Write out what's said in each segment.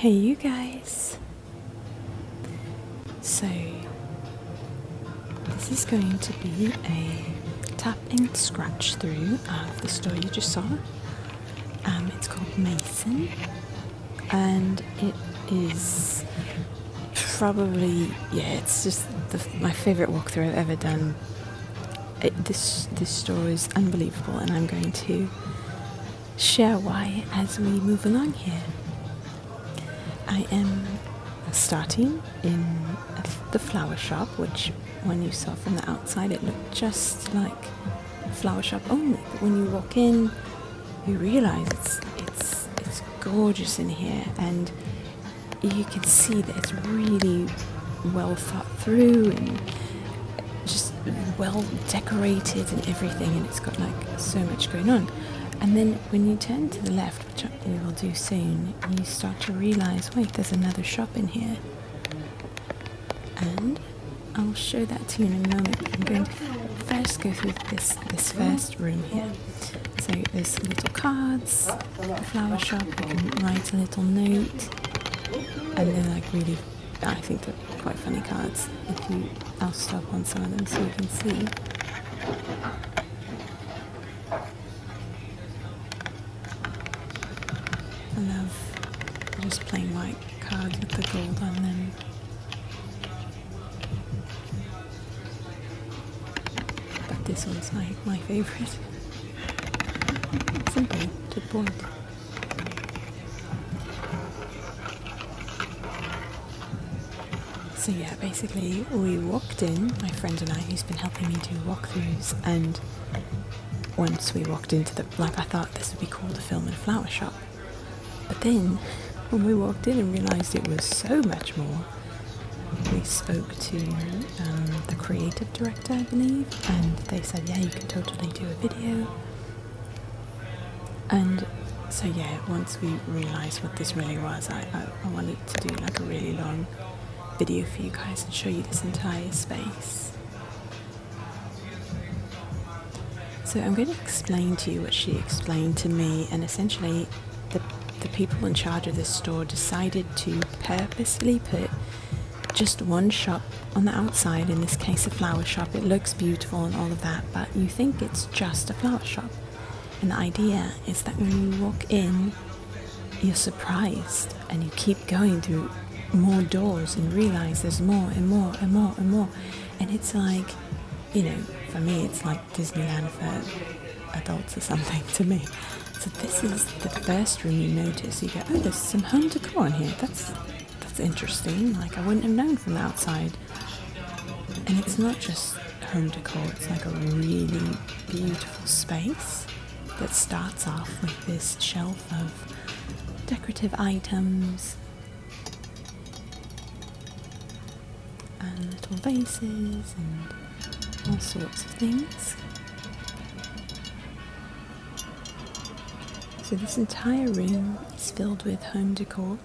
Hey you guys! So, this is going to be a tap and scratch through of the store you just saw. It's called Mason, and it is probably, it's just my favourite walkthrough I've ever done. This store is unbelievable, and I'm going to share why as we move along here. I am starting in the flower shop, which when you saw from the outside it looked just like a flower shop only, but when you walk in you realize it's gorgeous in here, and you can see that it's really well thought through and just well decorated and everything, and it's got like so much going on. And then when you turn to the left, which we will do soon, you start to realize, wait, there's another shop in here. And I'll show that to you in a moment. I'm going to first go through this first room here. So there's little cards, a flower shop, you can write a little note, and they're like really, I think they're quite funny cards. I'll stop on some of them so you can see. I love just plain white cards with the gold on them. But this one's my favourite. Simple to the point. So yeah, basically we walked in, my friend and I, who's been helping me do walkthroughs, and once we walked into I thought this would be cool to film in a flower shop. But then, when we walked in and realised it was so much more, we spoke to the creative director, I believe, and they said, yeah, you can totally do a video. And so yeah, once we realised what this really was, I wanted to do like a really long video for you guys and show you this entire space. So I'm going to explain to you what she explained to me, and essentially the people in charge of this store decided to purposely put just one shop on the outside, in this case a flower shop. It looks beautiful and all of that, but you think it's just a flower shop. And the idea is that when you walk in, you're surprised and you keep going through more doors and realize there's more and more and more and more. And it's like, for me it's like Disneyland for adults or something to me. So this is the first room you notice. You go, oh, there's some home decor in here. That's interesting. Like, I wouldn't have known from the outside. And it's not just home decor. It's like a really beautiful space that starts off with this shelf of decorative items and little vases and all sorts of things. So this entire room is filled with home decor.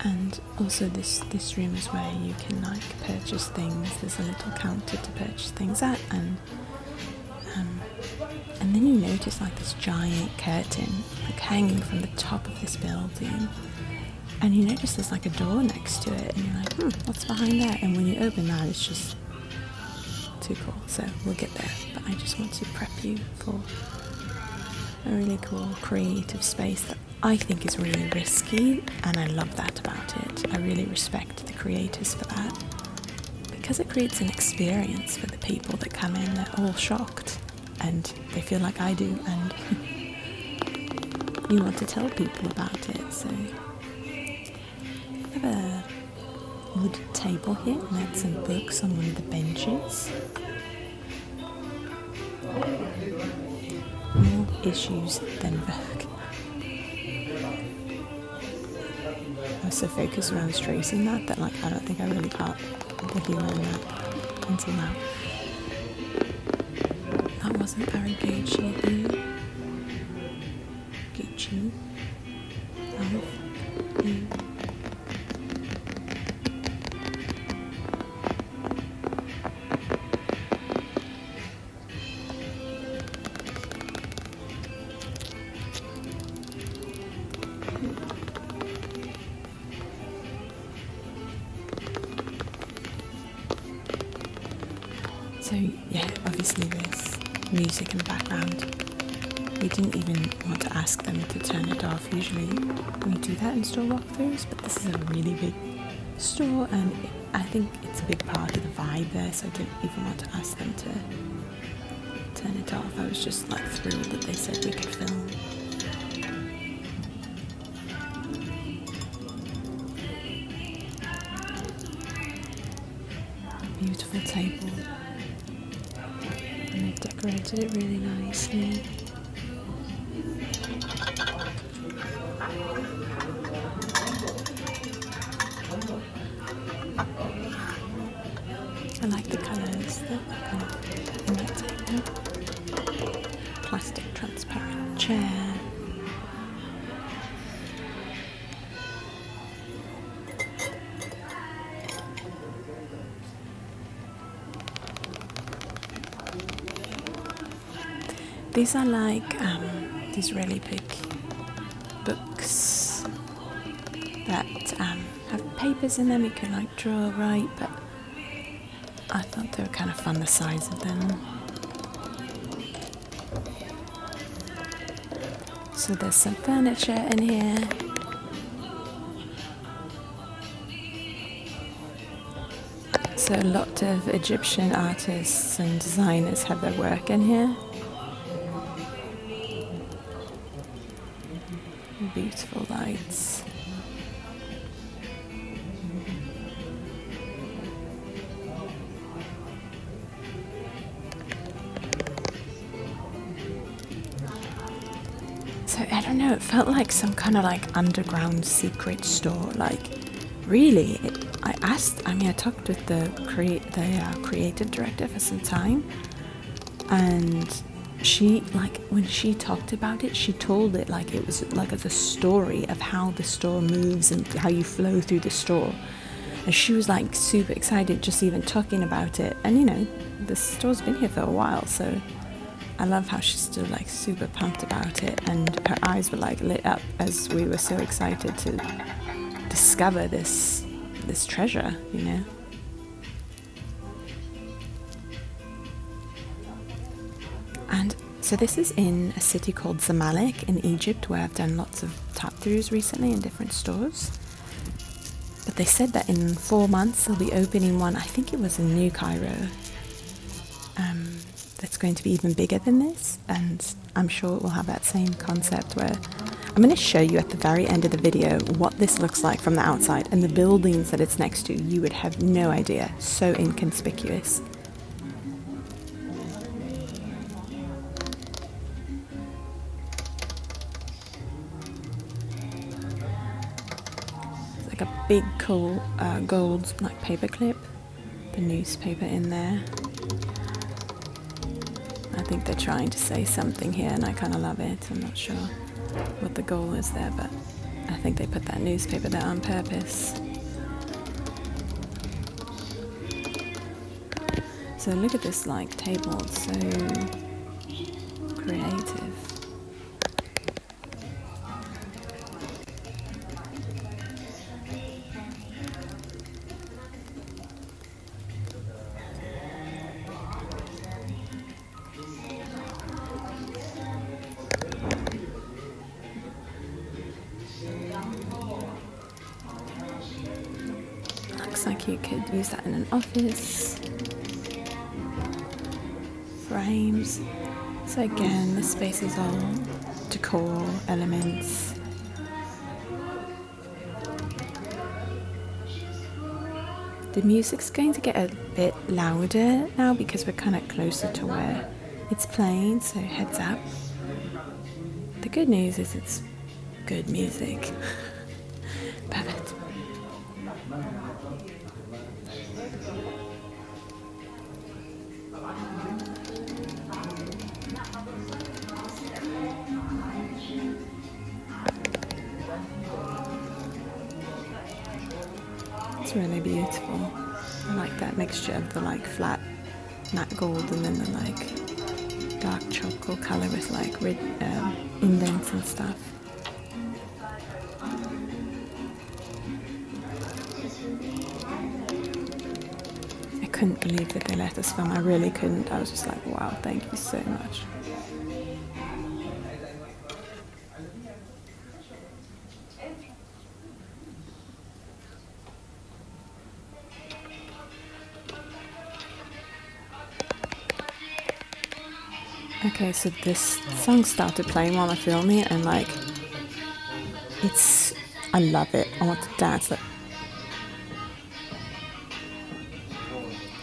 And also this room is where you can like purchase things. There's a little counter to purchase things at, and then you notice like this giant curtain like hanging from the top of this building. And you notice there's like a door next to it, and you're like, what's behind that? And when you open that, it's just too cool. So we'll get there, but I just want to prep you for a really cool creative space that I think is really risky, and I love that about it. I really respect the creators for that, because it creates an experience for the people that come in. They're all shocked and they feel like I do, and you want to tell people about it. So I have a wood table here, and I had some books on one of the benches. More issues than Vogue. I was so focused when I was tracing that like I don't think I really got the humor in that until now. That wasn't very Gucci of you. Gucci of you. So yeah, obviously there's music in the background. We didn't even want to ask them to turn it off. Usually we do that in store walkthroughs, but this is a really big store and I think it's a big part of the vibe there, so I didn't even want to ask them to turn it off. I was just like thrilled that they said we could film. Beautiful table, and they've decorated it really nicely. I like the colours that are kind of in that table. Plastic transparent chair. These are like these really big books that have papers in them. You can like draw, write, but I thought they were kind of fun, the size of them. So there's some furniture in here. So a lot of Egyptian artists and designers have their work in here. Beautiful lights. So I don't know, it felt like some kind of like underground secret store. Like really, I talked with the creative director for some time, and she, like, when she talked about it, she told it like it was like as a story of how the store moves and how you flow through the store. And she was like super excited just even talking about it. And you know, the store's been here for a while, so I love how she's still like super pumped about it, and her eyes were like lit up as we were so excited to discover this treasure, you know. And so this is in a city called Zamalek in Egypt, where I've done lots of tap-throughs recently in different stores. But they said that in 4 months they'll be opening one, I think it was in New Cairo, that's going to be even bigger than this, and I'm sure it will have that same concept where I'm going to show you at the very end of the video what this looks like from the outside, and the buildings that it's next to, you would have no idea, so inconspicuous. It's like a big cool gold like paper clip, the newspaper in there. I think they're trying to say something here, and I kind of love it. I'm not sure what the goal is there, but I think they put that newspaper there on purpose. So look at this like table, it's so creative. Looks like you could use that in an office. Frames. So again, the space is all decor elements. The music's going to get a bit louder now because we're kind of closer to where it's playing, so heads up. The good news is it's good music. Perfect. It's really beautiful. I like that mixture of the like flat matte gold and then the like dark charcoal color with like red indents and stuff. I couldn't believe that they let us film. I really couldn't. I was just like, wow, thank you so much. Okay, so this song started playing while I filmed it, and like, I love it. I want to dance. Like,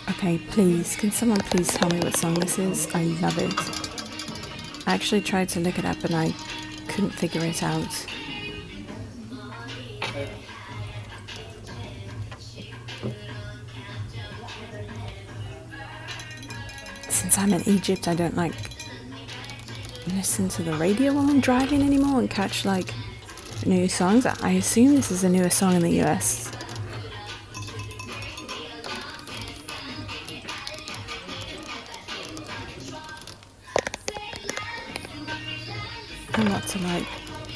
okay, please, can someone please tell me what song this is? I love it. I actually tried to look it up and I couldn't figure it out. Since I'm in Egypt, I don't like listen to the radio while I'm driving anymore and catch like new songs. I assume this is a newer song in the US. I want to like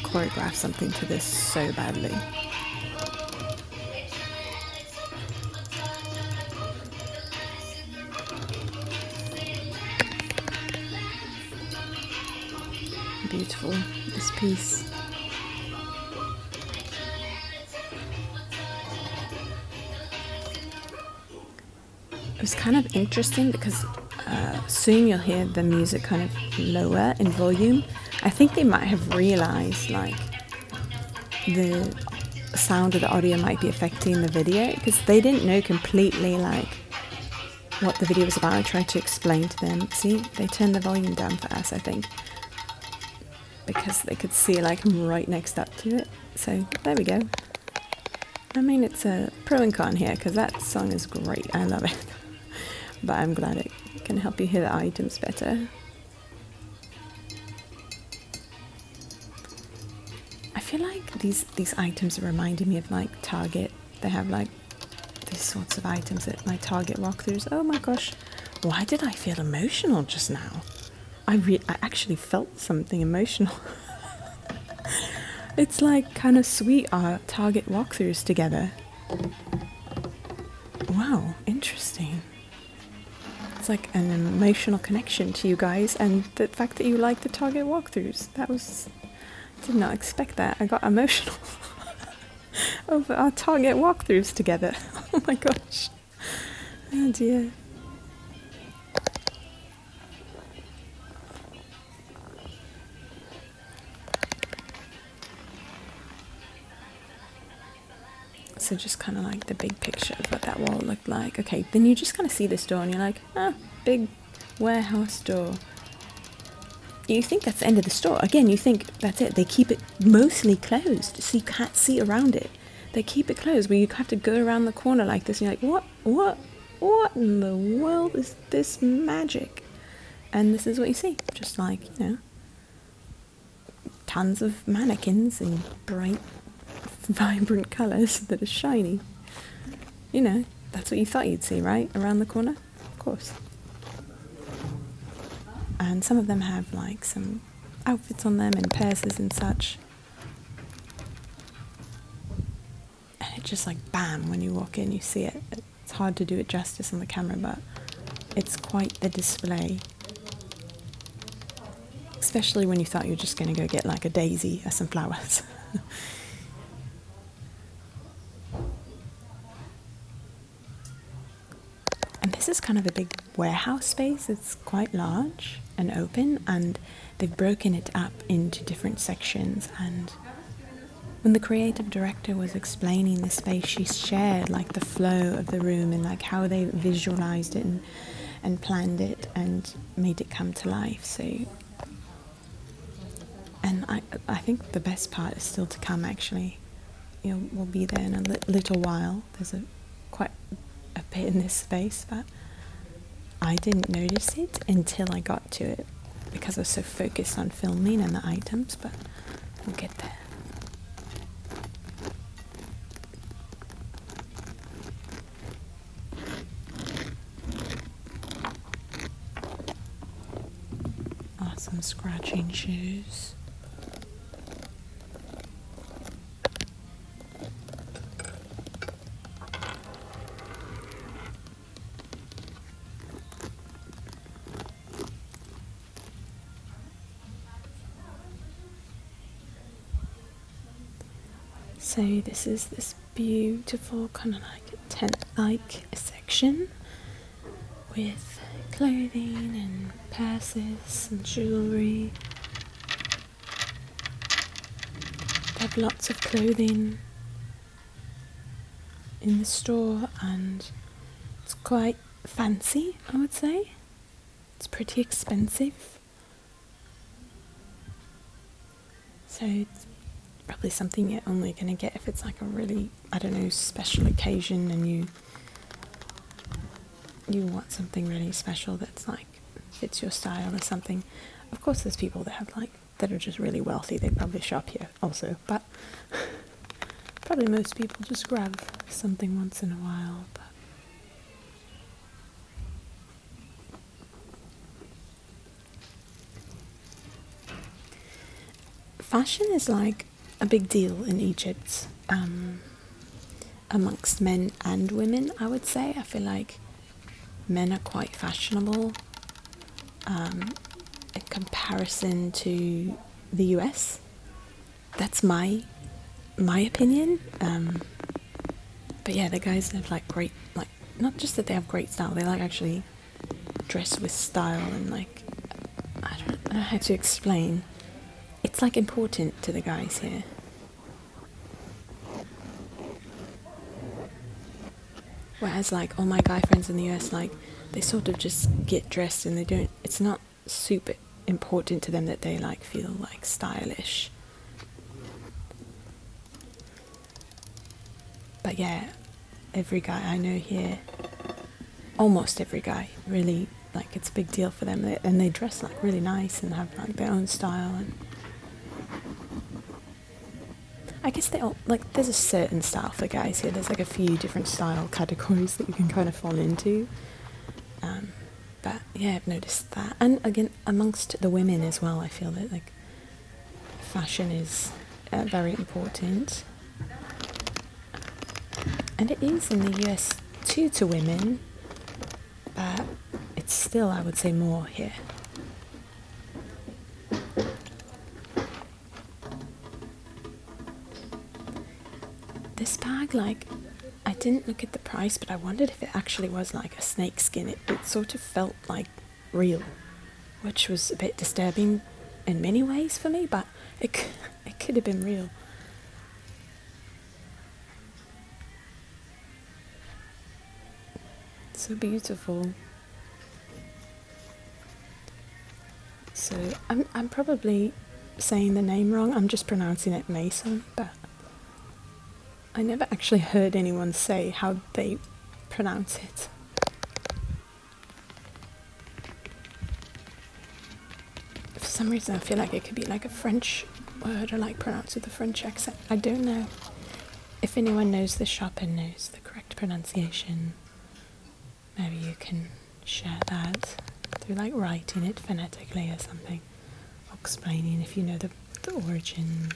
choreograph something to this so badly. Beautiful, this piece. It was kind of interesting because soon you'll hear the music kind of lower in volume. I think they might have realized like the sound of the audio might be affecting the video, because they didn't know completely like what the video was about. I tried to explain to them. See, they turned the volume down for us, I think, because they could see like I'm right next up to it. So there we go. I mean, it's a pro and con here, because that song is great. I love it. But I'm glad it can help you hear the items better. I feel like these items are reminding me of like Target. They have like these sorts of items at my Target walkthroughs. Oh my gosh, why did I feel emotional just now? I actually felt something emotional. It's like kind of sweet, our Target walkthroughs together. Wow, interesting. It's like an emotional connection to you guys, and the fact that you like the Target walkthroughs. Did not expect that. I got emotional over our Target walkthroughs together. Oh my gosh. Oh dear. So just kind of like the big picture of what that wall looked like. Okay, then you just kind of see this door and you're like, big warehouse door. You think that's the end of the store. Again, you think that's it. They keep it mostly closed, so you can't see around it. They keep it closed, where you have to go around the corner like this, and you're like, what in the world is this magic? And this is what you see. Just like, tons of mannequins in bright, vibrant colours that are shiny. That's what you thought you'd see, right? Around the corner? Of course. And some of them have like some outfits on them and purses and such. And it's just like bam, when you walk in you see it. It's hard to do it justice on the camera, but it's quite the display. Especially when you thought you were just going to go get like a daisy or some flowers. And this is kind of a big warehouse space. It's quite large and open, and they've broken it up into different sections. And when the creative director was explaining the space, she shared like the flow of the room and like how they visualized it and planned it and made it come to life. So, and I think the best part is still to come, actually. We'll be there in a little while. There's quite a bit in this space, but I didn't notice it until I got to it because I was so focused on filming and the items, but we'll get there. Awesome scratching shoes. So this is this beautiful kind of like tent-like section with clothing and purses and jewellery. They have lots of clothing in the store and it's quite fancy, I would say. It's pretty expensive. So it's probably something you're only going to get if it's like a really, I don't know, special occasion and you want something really special that's like fits your style or something. Of course there's people that have like that are just really wealthy, they probably shop here also, but probably most people just grab something once in a while. But fashion is like a big deal in Egypt, amongst men and women, I would say. I feel like men are quite fashionable in comparison to the US. That's my opinion. But yeah, the guys have like great, like, not just that they have great style, they like actually dress with style and like, I don't know how to explain. It's like important to the guys here. Whereas like all my guy friends in the US, like they sort of just get dressed and they don't, it's not super important to them that they like feel like stylish. But yeah, every guy I know here, almost every guy, really, like it's a big deal for them, and they dress like really nice and have like their own style. And I guess they all, like, there's a certain style for guys here. There's like a few different style categories that you can kind of fall into. But yeah, I've noticed that. And again, amongst the women as well, I feel that like fashion is very important. And it is in the US too to women, but it's still, I would say, more here. This bag, like, I didn't look at the price, but I wondered if it actually was like a snake skin. It sort of felt like real, which was a bit disturbing in many ways for me, but it could have been real. So beautiful. So I'm probably saying the name wrong. I'm just pronouncing it Mason, but I never actually heard anyone say how they pronounce it. For some reason I feel like it could be like a French word or like pronounced with a French accent. I don't know. If anyone knows the shop and knows the correct pronunciation, maybe you can share that through like writing it phonetically or something, or explaining if you know the origin.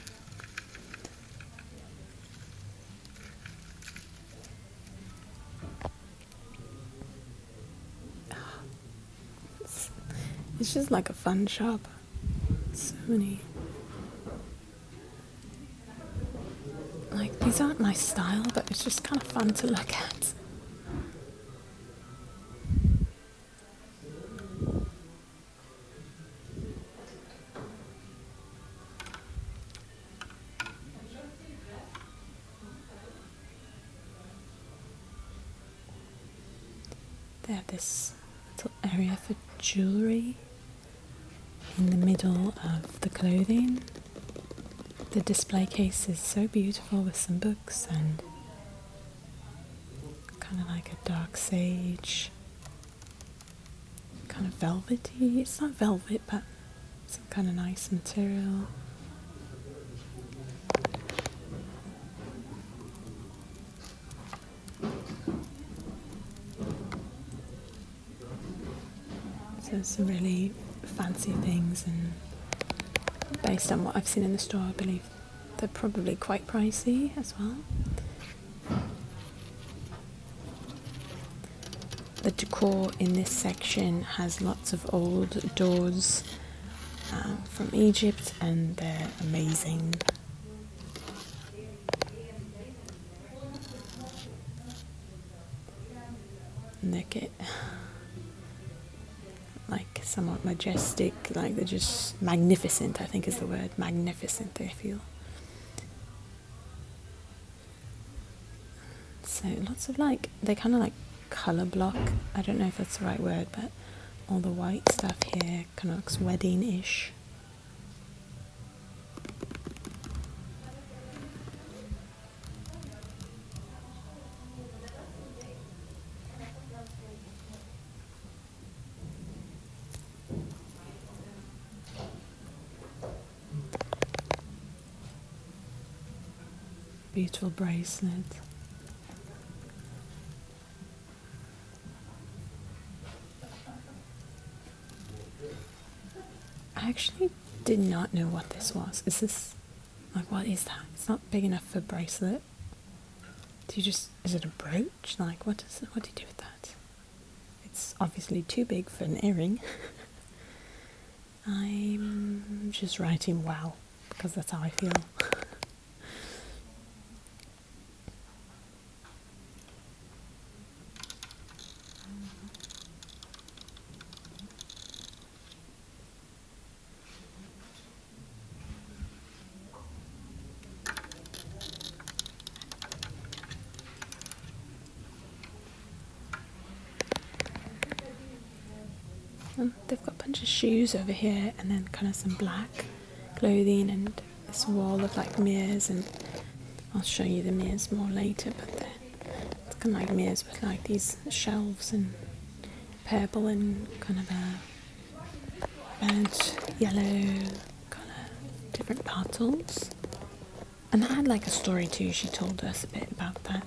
It's just like a fun shop. So many. Like, these aren't my style, but it's just kind of fun to look at. They have this little area for jewellery in the middle of the clothing. The display case is so beautiful with some books and kind of like a dark sage, kind of velvety. It's not velvet, but some kind of nice material. So some really fancy things, and based on what I've seen in the store, I believe they're probably quite pricey as well. The decor in this section has lots of old doors from Egypt, and they're amazing. make it like somewhat majestic, like they're just magnificent, I think is the word, magnificent, I feel. So lots of like, they kind of like colour block, I don't know if that's the right word, but all the white stuff here kind of looks wedding-ish. Beautiful bracelet. I actually did not know what this was. Is this, like, what is that? It's not big enough for a bracelet. Do you just, is it a brooch? Like, what do you do with that? It's obviously too big for an earring. I'm just writing wow, because that's how I feel. They've got a bunch of shoes over here, and then kind of some black clothing, and this wall of like mirrors, and I'll show you the mirrors more later, but it's kind of like mirrors with like these shelves and purple and kind of a burnt yellow colour, different petals. And that had like a story too, she told us a bit about that.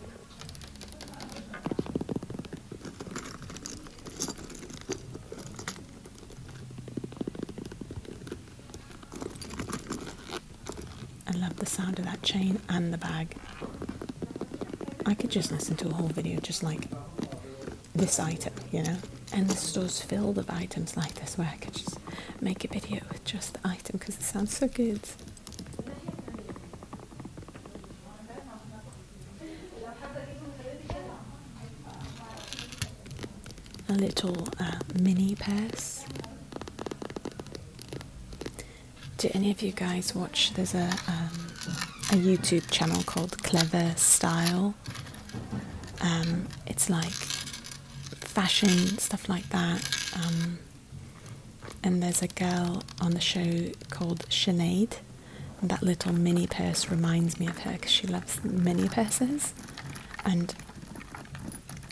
I love the sound of that chain and the bag. I could just listen to a whole video just like this item, you know? And the store's filled of items like this where I could just make a video with just the item because it sounds so good. A little mini purse. Do any of you guys watch, there's a YouTube channel called Clever Style. It's like fashion, stuff like that. And there's a girl on the show called Sinead. And that little mini purse reminds me of her because she loves mini purses. And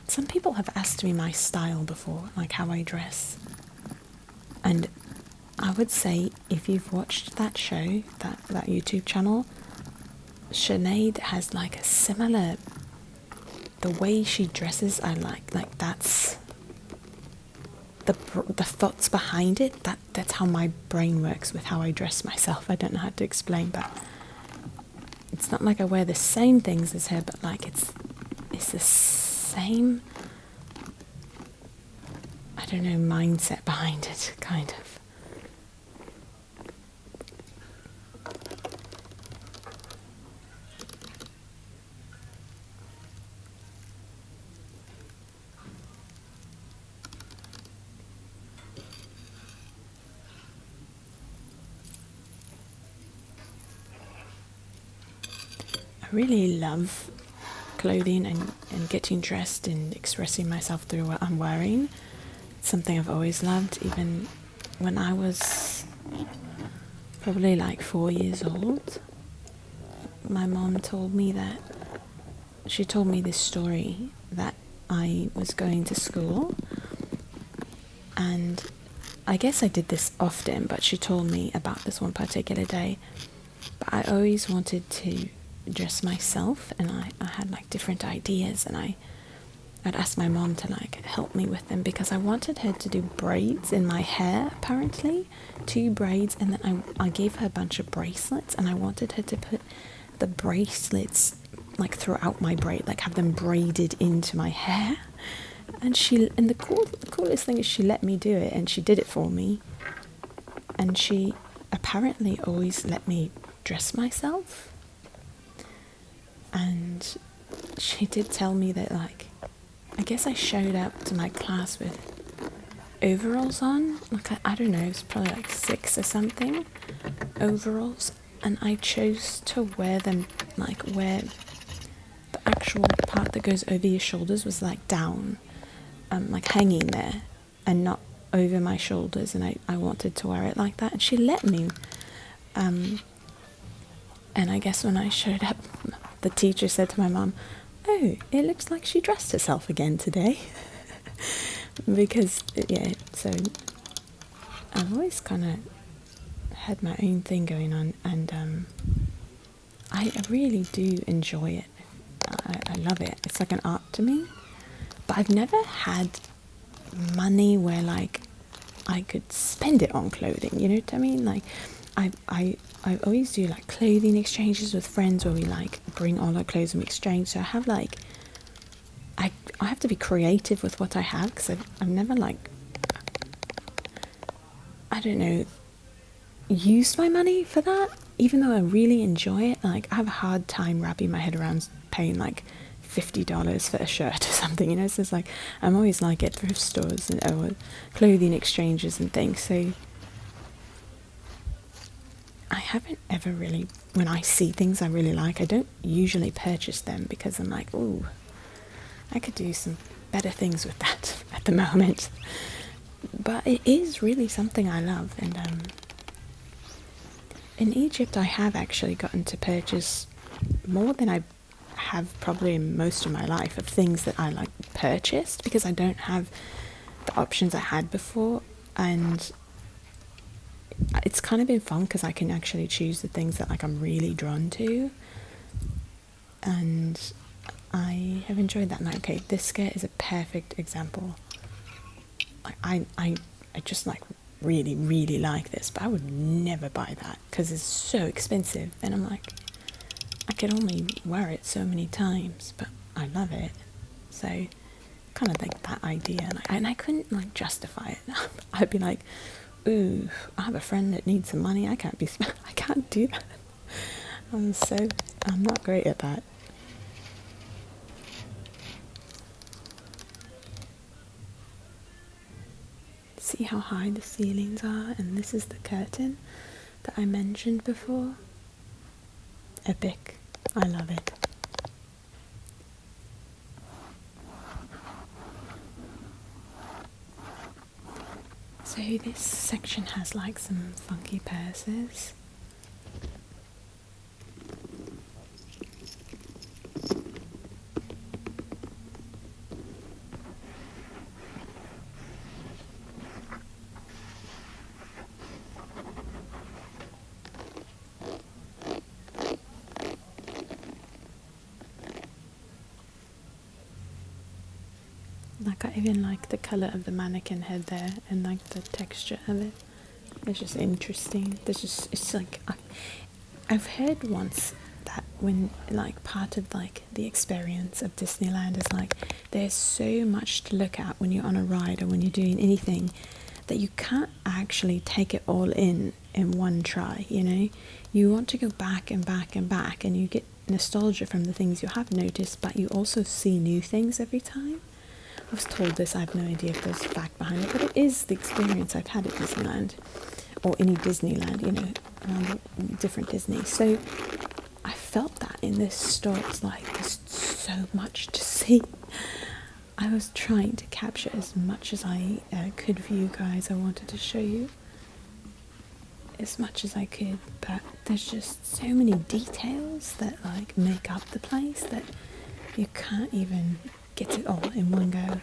some people have asked me my style before, like how I dress. And I would say if you've watched that show, that YouTube channel, Sinead has like a similar, the way she dresses, I like that's the thoughts behind it, that's how my brain works with how I dress myself. I don't know how to explain, but it's not like I wear the same things as her, but like it's the same, I don't know, mindset behind it, kind of. I really love clothing and getting dressed and expressing myself through what I'm wearing. It's something I've always loved, even when I was probably like 4 years old. My mom told me that, she told me this story that I was going to school, and I guess I did this often, but she told me about this one particular day. But I always wanted to dress myself, and I had like different ideas, and I'd ask my mom to like help me with them because I wanted her to do braids in my hair, apparently 2 braids, and then I gave her a bunch of bracelets, and I wanted her to put the bracelets like throughout my braid, like have them braided into my hair. And the coolest thing is she let me do it, and she did it for me, and she apparently always let me dress myself. And she did tell me that like I guess I showed up to my class with overalls on. Like, I don't know, it was probably like 6 or something overalls, and I chose to wear them like where the actual part that goes over your shoulders was like down, like hanging there, and not over my shoulders. And I wanted to wear it like that, and she let me. And I guess when I showed up, the teacher said to my mum, "Oh, it looks like she dressed herself again today." Because, yeah, so I've always kind of had my own thing going on, and I really do enjoy it. I love it. It's like an art to me. But I've never had money where, like, I could spend it on clothing, you know what I mean? Like, I always do, like, clothing exchanges with friends where we, like, bring all our clothes and we exchange. So I have, like, I have to be creative with what I have, because I've never, like, I don't know, used my money for that, even though I really enjoy it. Like, I have a hard time wrapping my head around paying like $50 for a shirt or something, you know. So it's like, I'm always like at thrift stores and or clothing exchanges and things. So I haven't ever really, when I see things I really like, I don't usually purchase them, because I'm like, ooh, I could do some better things with that at the moment. But it is really something I love. And in Egypt I have actually gotten to purchase more than I have probably in most of my life, of things that I like purchased, because I don't have the options I had before. And it's kind of been fun because I can actually choose the things that, like, I'm really drawn to, and I have enjoyed that. And like, okay, this skirt is a perfect example. I just like really, really like this, but I would never buy that because it's so expensive. And I'm like, I could only wear it so many times, but I love it. So kind of like that idea, and I couldn't like justify it. I'd be like, ooh, I have a friend that needs some money. I can't do that. I'm not great at that. See how high the ceilings are, and this is the curtain that I mentioned before. Epic. I love it. So this section has like some funky purses. Like, I even like the colour of the mannequin head there, and like the texture of it. It's just interesting. It's like, I've heard once that when, like, part of like the experience of Disneyland is like, there's so much to look at when you're on a ride or when you're doing anything, that you can't actually take it all in one try, you know. You want to go back and back and back, and you get nostalgia from the things you have noticed, but you also see new things every time. I was told this, I have no idea if there's a fact behind it, but it is the experience I've had at Disneyland, or any Disneyland, you know, around different Disney. So I felt that in this store. It's like, there's so much to see. I was trying to capture as much as I could for you guys. I wanted to show you as much as I could, but there's just so many details that like make up the place that you can't even get it all in one go.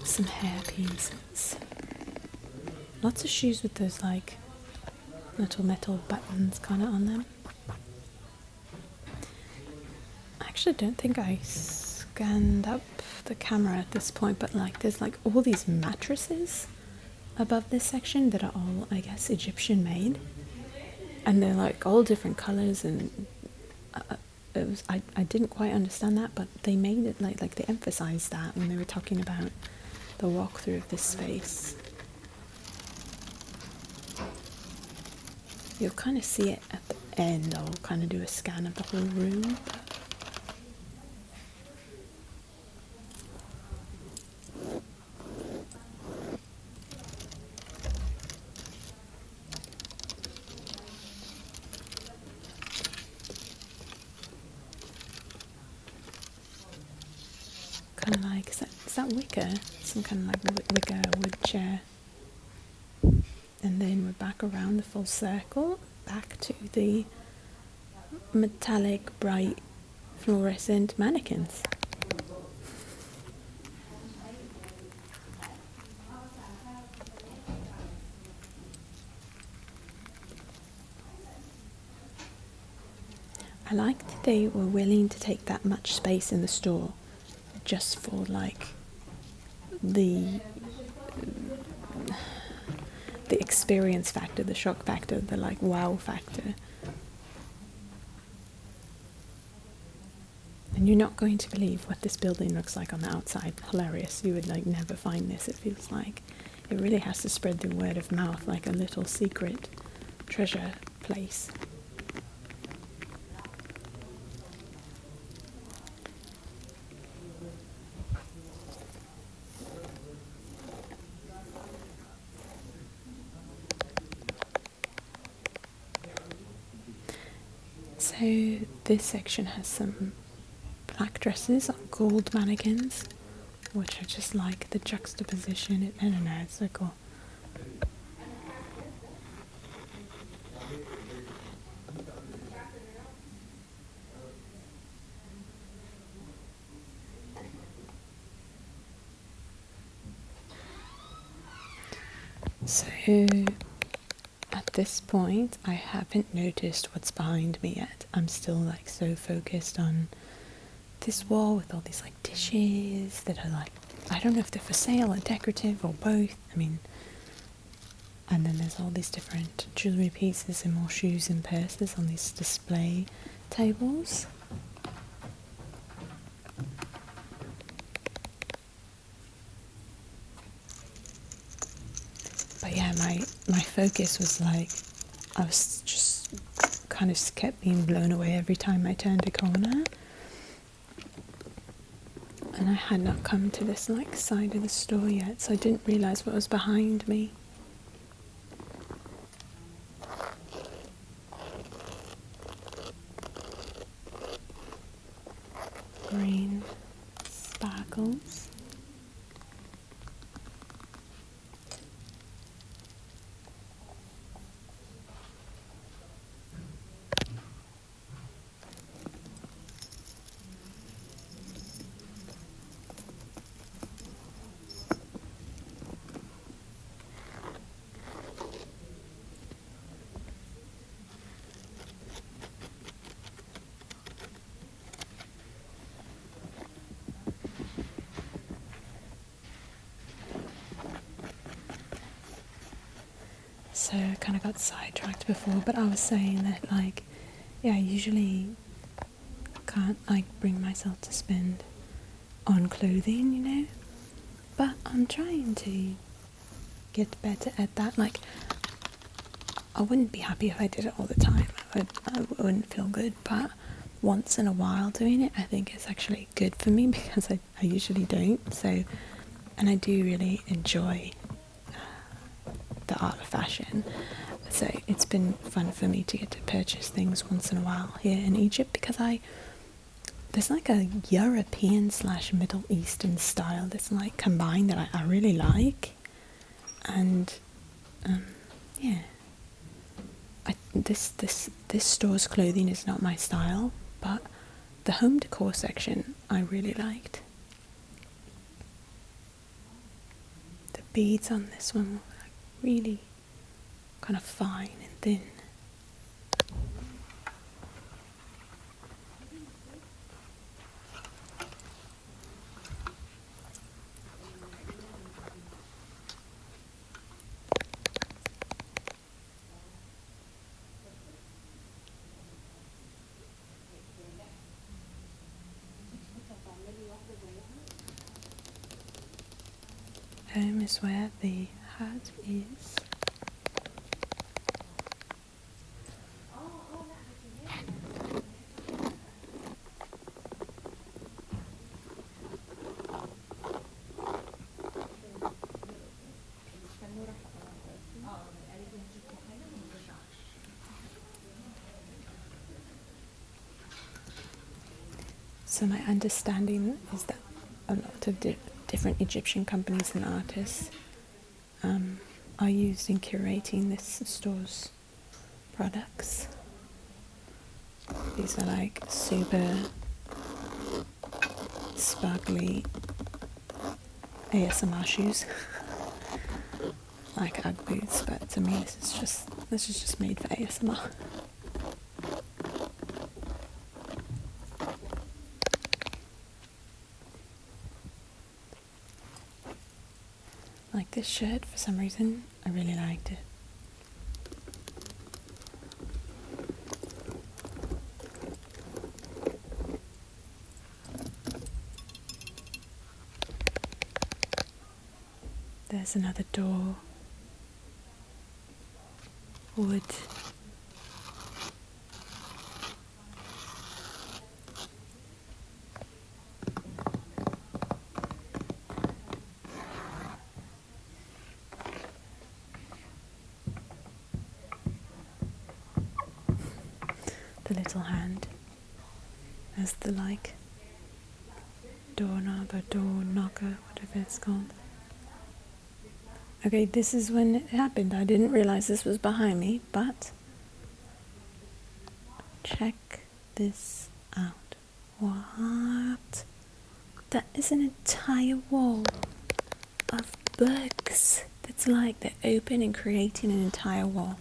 Some hair pieces. Lots of shoes with those like little metal buttons kind of on them. I actually don't think I scanned up the camera at this point, but like there's like all these mattresses above this section that are all, I guess, Egyptian made, and they're like all different colors, and I didn't quite understand that, but they made it like they emphasized that when they were talking about the walkthrough of this space. You'll kind of see it at the end. I'll kind of do a scan of the whole room. Kind of like, is that wicker? Some kind of like wicker wood chair. And then we're back around the full circle, back to the metallic, bright, fluorescent mannequins. I liked that they were willing to take that much space in the store just for like the experience factor, the shock factor, the like wow factor. And you're not going to believe what this building looks like on the outside. Hilarious. You would like never find this, it feels like. It really has to spread the word of mouth, like a little secret treasure place. So this section has some black dresses on gold mannequins, which I just like the juxtaposition. I don't know, it's so cool. So at this point, I haven't noticed what's behind me yet. I'm still like so focused on this wall with all these like dishes that are like, I don't know if they're for sale or decorative or both. I mean, and then there's all these different jewellery pieces and more shoes and purses on these display tables. But yeah, my focus was like, I was just kind of kept being blown away every time I turned a corner. And I had not come to this like side of the store yet, so I didn't realise what was behind me. Green sparkles. So I kind of got sidetracked before, but I was saying that like, yeah, I usually can't like bring myself to spend on clothing, you know, but I'm trying to get better at that. Like, I wouldn't be happy if I did it all the time. I wouldn't feel good, but once in a while doing it, I think it's actually good for me because I usually don't. So, and I do really enjoy the art of fashion. So it's been fun for me to get to purchase things once in a while here in Egypt because there's like a European / Middle Eastern style that's like combined that I really like. And yeah, this store's clothing is not my style, but the home decor section I really liked. The beads on this one were like really kind of fine and thin. Home is where the heart is. So my understanding is that a lot of different Egyptian companies and artists are used in curating this store's products. These are like super sparkly ASMR shoes, like Ugg boots, but to me this is just made for ASMR. Like this shirt, for some reason, I really liked it. There's another door. Wood. The little hand as the like doorknob or door knocker, whatever it's called. Okay, this is when it happened. I didn't realize this was behind me, but check this out. What? That is an entire wall of books. That's like they're open and creating an entire wall.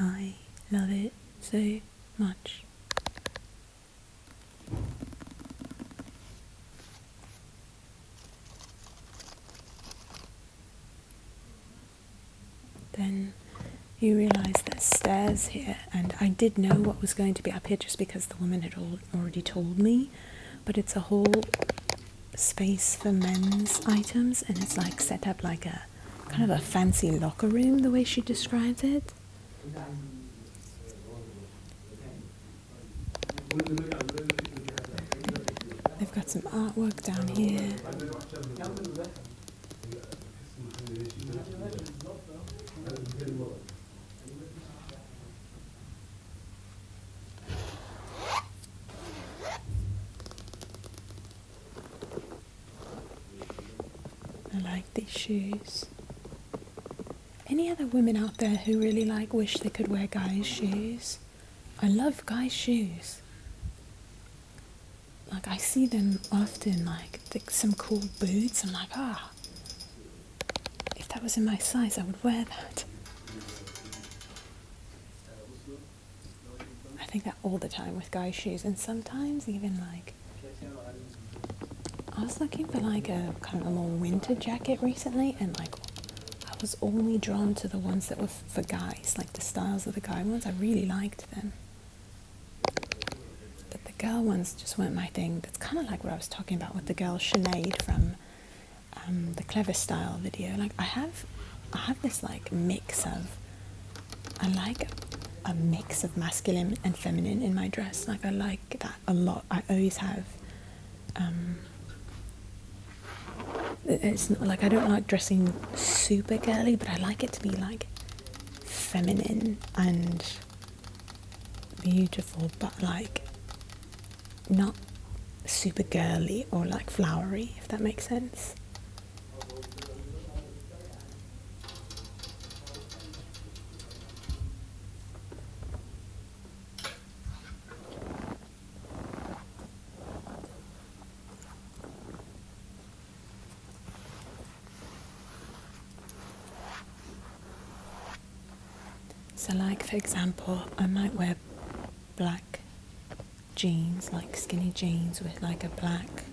I love it so much. Then you realise there's stairs here, and I did know what was going to be up here just because the woman had already told me, but it's a whole space for men's items, and it's like set up like a kind of a fancy locker room, the way she describes it. They've got some artwork down here. I like these shoes. Any other women out there who really wish they could wear guys' shoes? I love guys' shoes. Like I see them often, like some cool boots. I'm like, if that was in my size, I would wear that. I think that all the time with guys' shoes, and sometimes even like, I was looking for like a kind of a more winter jacket recently, and like I was only drawn to the ones that were for guys, like the styles of the guy ones. I really liked them. But the girl ones just weren't my thing. That's kind of like what I was talking about with the girl Sinead from the Clever Style video. Like I have this like mix of, I like a mix of masculine and feminine in my dress. Like I like that a lot. I always have. It's not like I don't like dressing super girly, but I like it to be like feminine and beautiful, but like not super girly or like flowery, if that makes sense. So like for example, I might wear black jeans, like skinny jeans with like a black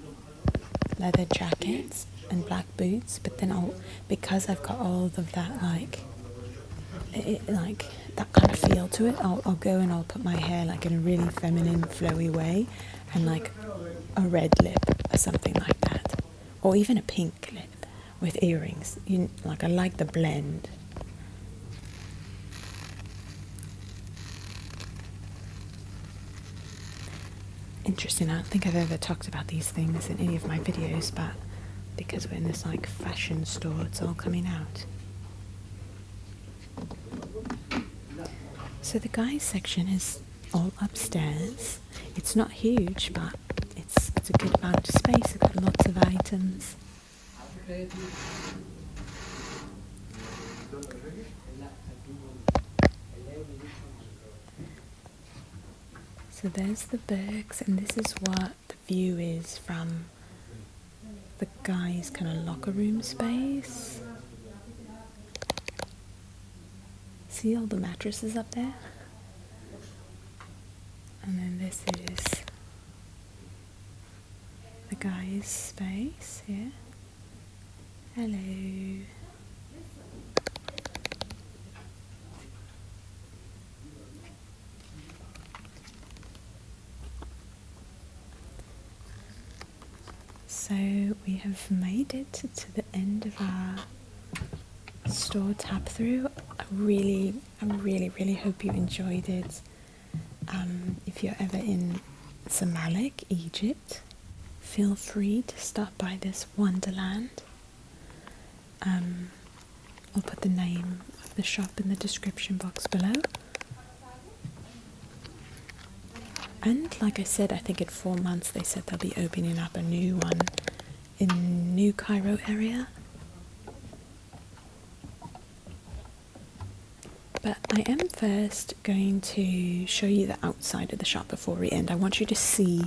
leather jacket and black boots, but then because I've got all of that like that kind of feel to it, I'll go and I'll put my hair like in a really feminine flowy way and like a red lip or something like that, or even a pink lip with earrings. Like I like the blend. Interesting, I don't think I've ever talked about these things in any of my videos, but because we're in this like fashion store, it's all coming out. So the guys section is all upstairs. It's not huge, but it's a good amount of space. It's got lots of items. So there's the books, and this is what the view is from the guys' kind of locker room space. See all the mattresses up there? And then this is the guys' space here. Hello. So we have made it to the end of our store tap through. I really hope you enjoyed it. If you're ever in Zamalek, Egypt, feel free to stop by this wonderland. I'll put the name of the shop in the description box below. And like I said, I think in 4 months they said they'll be opening up a new one in New Cairo area. But I am first going to show you the outside of the shop before we end. I want you to see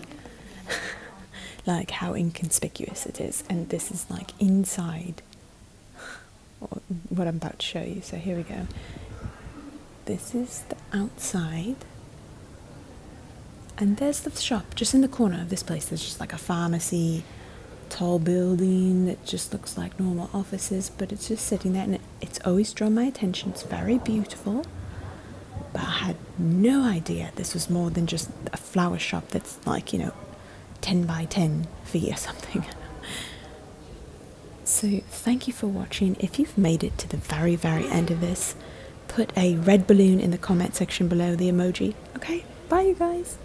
like how inconspicuous it is. And this is like inside what I'm about to show you. So here we go. This is the outside. And there's the shop just in the corner of this place. There's just like a pharmacy, tall building that just looks like normal offices, but it's just sitting there, and it's always drawn my attention. It's very beautiful, but I had no idea this was more than just a flower shop that's like, 10 by 10 feet or something. So thank you for watching. If you've made it to the very end of this, put a red balloon in the comment section below, the emoji. Okay, bye you guys.